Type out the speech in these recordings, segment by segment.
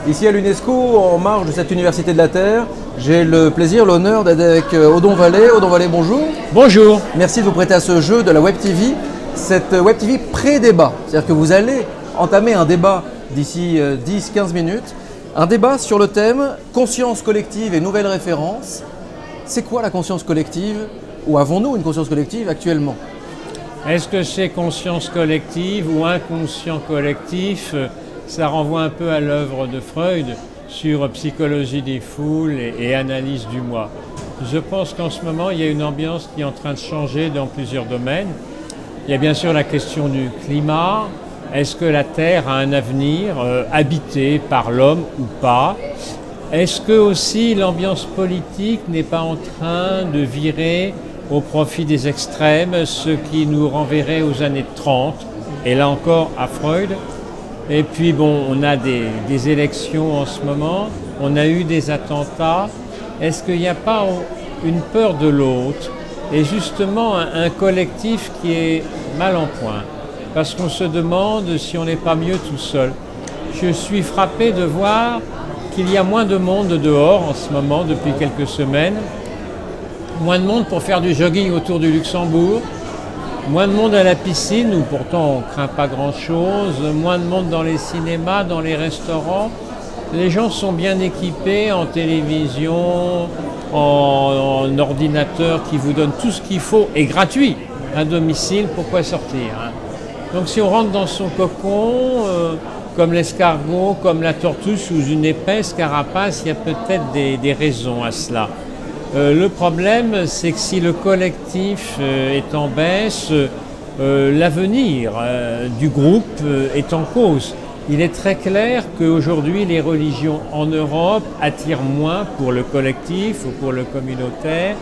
Ici à l'UNESCO, en marge de cette Université de la Terre, j'ai le plaisir, l'honneur d'être avec Odon Vallée. Odon Vallée, bonjour. Bonjour. Merci de vous prêter à ce jeu de la Web TV, cette Web TV pré-débat. C'est-à-dire que vous allez entamer un débat d'ici 10-15 minutes, un débat sur le thème conscience collective et nouvelles références. C'est quoi la conscience collective? Ou avons-nous une conscience collective actuellement? Est-ce que c'est conscience collective ou inconscient collectif? Ça renvoie un peu à l'œuvre de Freud sur psychologie des foules et analyse du moi. Je pense qu'en ce moment, il y a une ambiance qui est en train de changer dans plusieurs domaines. Il y a bien sûr la question du climat. Est-ce que la Terre a un avenir habité par l'homme ou pas? Est-ce que aussi l'ambiance politique n'est pas en train de virer au profit des extrêmes, ce qui nous renverrait aux années 30, et là encore à Freud? Et puis bon, on a des élections en ce moment, on a eu des attentats. Est-ce qu'il n'y a pas une peur de l'autre et justement un collectif qui est mal en point? Parce qu'on se demande si on n'est pas mieux tout seul. Je suis frappé de voir qu'il y a moins de monde dehors en ce moment depuis quelques semaines. Moins de monde pour faire du jogging autour du Luxembourg. Moins de monde à la piscine, où pourtant on ne craint pas grand-chose. Moins de monde dans les cinémas, dans les restaurants. Les gens sont bien équipés en télévision, en ordinateur qui vous donne tout ce qu'il faut et gratuit à domicile. Pourquoi sortir, hein? Donc si on rentre dans son cocon, comme l'escargot, comme la tortue sous une épaisse carapace, il y a peut-être des raisons à cela. Le problème, c'est que si le collectif est en baisse, l'avenir du groupe est en cause. Il est très clair qu'aujourd'hui, les religions en Europe attirent moins pour le collectif ou pour le communautaire.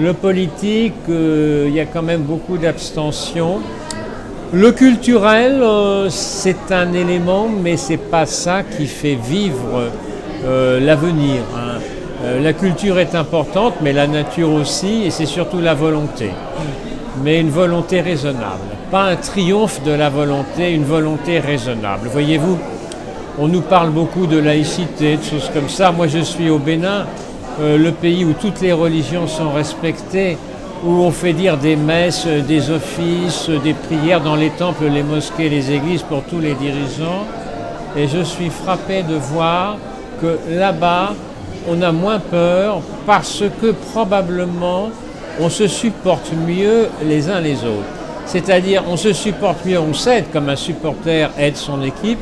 Le politique, il y a quand même beaucoup d'abstention. Le culturel, c'est un élément, mais ce n'est pas ça qui fait vivre l'avenir, hein. La culture est importante, mais la nature aussi, et c'est surtout la volonté. Mais une volonté raisonnable. Pas un triomphe de la volonté, une volonté raisonnable. Voyez-vous, on nous parle beaucoup de laïcité, de choses comme ça. Moi, je suis au Bénin, le pays où toutes les religions sont respectées, où on fait dire des messes, des offices, des prières dans les temples, les mosquées, les églises pour tous les dirigeants. Et je suis frappé de voir que là-bas, on a moins peur parce que probablement on se supporte mieux les uns les autres. C'est-à-dire on se supporte mieux, on s'aide comme un supporter aide son équipe,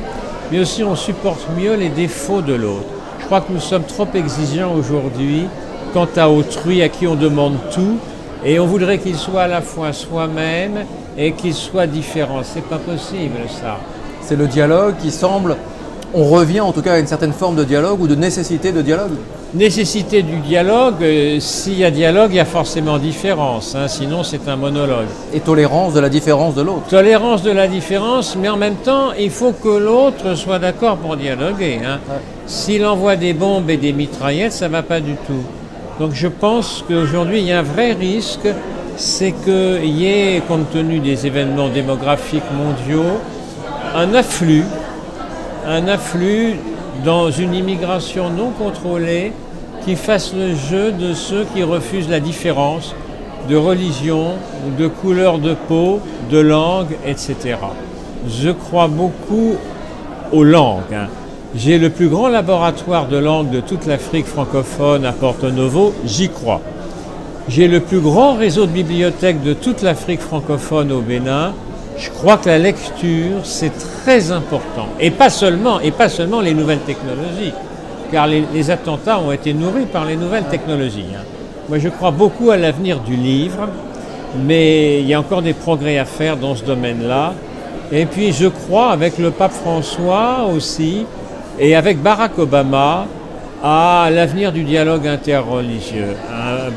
mais aussi on supporte mieux les défauts de l'autre. Je crois que nous sommes trop exigeants aujourd'hui quant à autrui à qui on demande tout et on voudrait qu'il soit à la fois soi-même et qu'il soit différent. C'est pas possible ça. C'est le dialogue qui semble... On revient en tout cas à une certaine forme de dialogue ou de nécessité de dialogue. Nécessité du dialogue, s'il y a dialogue, il y a forcément différence, hein, sinon c'est un monologue. Et tolérance de la différence de l'autre. Tolérance de la différence, mais en même temps, il faut que l'autre soit d'accord pour dialoguer, hein. Ouais. S'il envoie des bombes et des mitraillettes, ça ne va pas du tout. Donc je pense qu'aujourd'hui, il y a un vrai risque, c'est qu'il y ait, compte tenu des événements démographiques mondiaux, un afflux dans une immigration non contrôlée qui fasse le jeu de ceux qui refusent la différence de religion, de couleur de peau, de langue, etc. Je crois beaucoup aux langues, hein. J'ai le plus grand laboratoire de langue de toute l'Afrique francophone à Porto Novo, j'y crois. J'ai le plus grand réseau de bibliothèques de toute l'Afrique francophone au Bénin. Je crois que la lecture, c'est très important. Et pas seulement les nouvelles technologies, car les attentats ont été nourris par les nouvelles technologies, hein. Moi, je crois beaucoup à l'avenir du livre, mais il y a encore des progrès à faire dans ce domaine-là. Et puis, je crois, avec le pape François aussi, et avec Barack Obama, à l'avenir du dialogue interreligieux.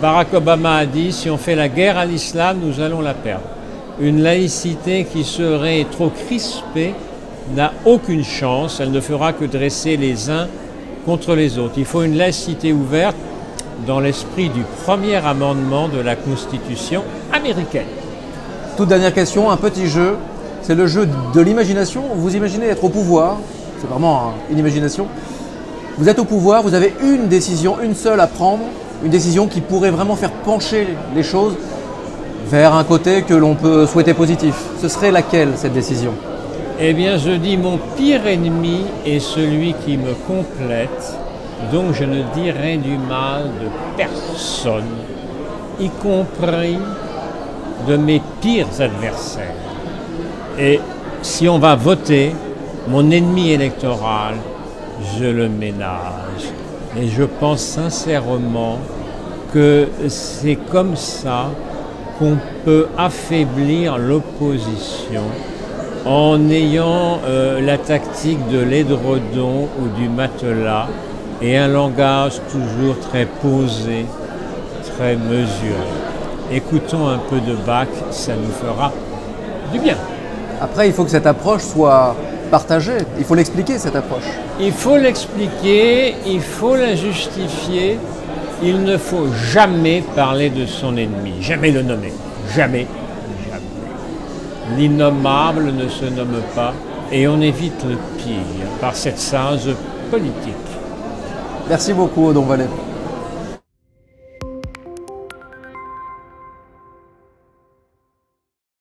Barack Obama a dit, si on fait la guerre à l'islam, nous allons la perdre. Une laïcité qui serait trop crispée n'a aucune chance, elle ne fera que dresser les uns contre les autres. Il faut une laïcité ouverte dans l'esprit du premier amendement de la Constitution américaine. Toute dernière question, un petit jeu, c'est le jeu de l'imagination. Vous imaginez être au pouvoir, c'est vraiment une imagination, Vous êtes au pouvoir, vous avez une décision, une seule à prendre, une décision qui pourrait vraiment faire pencher les choses vers un côté que l'on peut souhaiter positif. Ce serait laquelle, cette décision? Eh bien, je dis mon pire ennemi est celui qui me complète, donc je ne dirai du mal de personne, y compris de mes pires adversaires. Et si on va voter, mon ennemi électoral, je le ménage. Et je pense sincèrement que c'est comme ça qu'on peut affaiblir l'opposition en ayant la tactique de l'édredon ou du matelas et un langage toujours très posé, très mesuré. Écoutons un peu de Bach, ça nous fera du bien. Après, il faut que cette approche soit partagée. Il faut l'expliquer, cette approche. Il faut l'expliquer, il faut la justifier. Il ne faut jamais parler de son ennemi, jamais le nommer. Jamais, jamais. L'innommable ne se nomme pas et on évite le pire par cette sage politique. Merci beaucoup, Odon Vallée.